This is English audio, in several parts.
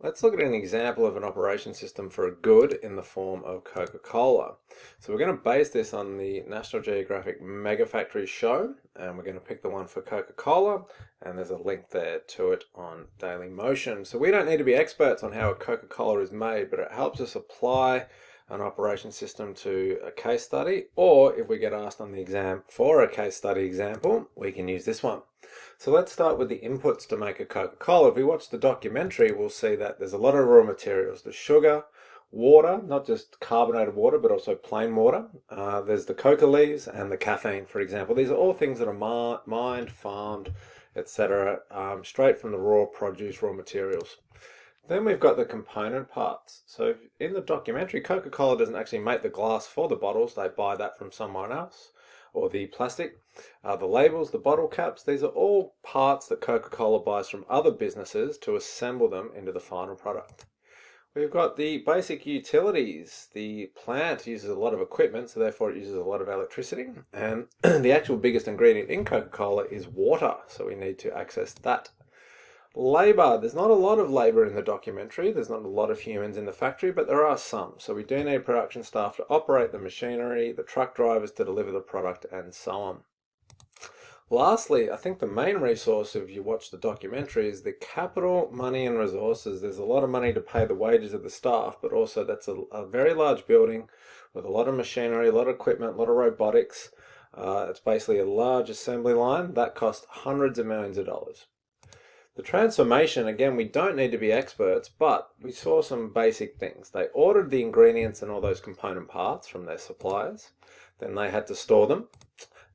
Let's look at an example of an operation system for a good in the form of Coca-Cola. So we're going to base this on the National Geographic Mega Factory show, and we're going to pick the one for Coca-Cola, and there's a link there to it on Daily Motion. So we don't need to be experts on how a Coca-Cola is made, but it helps us apply an operation system to a case study, or if we get asked on the exam for a case study example, we can use this one. So let's start with the inputs to make a Coca-Cola. If we watch the documentary, we'll see that there's a lot of raw materials. There's sugar, water, not just carbonated water, but also plain water. There's the coca leaves and the caffeine, for example. These are all things that are mined, farmed, etc., straight from the raw produce, raw materials. Then we've got the component parts. So in the documentary, Coca-Cola doesn't actually make the glass for the bottles. They buy that from someone else, or the plastic. The labels, the bottle caps, these are all parts that Coca-Cola buys from other businesses to assemble them into the final product. We've got the basic utilities. The plant uses a lot of equipment, so therefore it uses a lot of electricity. And the actual biggest ingredient in Coca-Cola is water, so we need to access that. Labour. There's not a lot of labour in the documentary. There's not a lot of humans in the factory, but there are some. So we do need production staff to operate the machinery, the truck drivers to deliver the product, and so on. Lastly, I think the main resource, if you watch the documentary, is the capital, money and resources. There's a lot of money to pay the wages of the staff, but also that's a very large building with a lot of machinery, a lot of equipment, a lot of robotics. It's basically a large assembly line. That cost hundreds of millions of dollars. The transformation, again, we don't need to be experts, but we saw some basic things. They ordered the ingredients and all those component parts from their suppliers. Then they had to store them.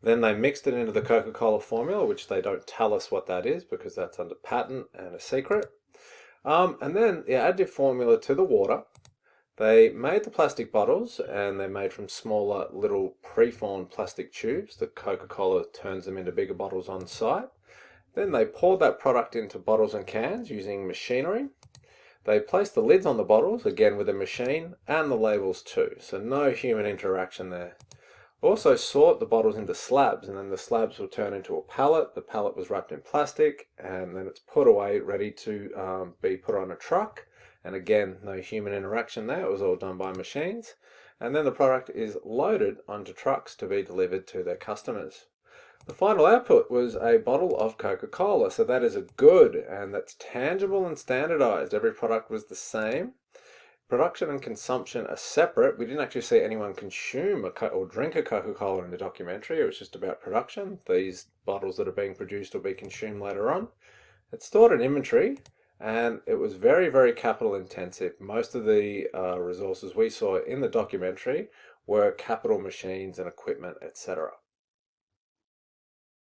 Then they mixed it into the Coca-Cola formula, which they don't tell us what that is because that's under patent and a secret. And then the additive formula to the water. They made the plastic bottles, and they're made from smaller little preformed plastic tubes. The Coca-Cola turns them into bigger bottles on site. Then they poured that product into bottles and cans using machinery. They placed the lids on the bottles, again with a machine, and the labels too, so no human interaction there. Also sort the bottles into slabs, and then the slabs will turn into a pallet. The pallet was wrapped in plastic, and then it's put away, ready to be put on a truck. And again, no human interaction there, it was all done by machines. And then the product is loaded onto trucks to be delivered to their customers. The final output was a bottle of Coca-Cola, so that is a good, and that's tangible and standardized. Every product was the same. Production and consumption are separate. We didn't actually see anyone consume or drink a Coca-Cola in the documentary. It was just about production. These bottles that are being produced will be consumed later on. It's stored in inventory, and it was very, very capital intensive. Most of the resources we saw in the documentary were capital machines and equipment, etc.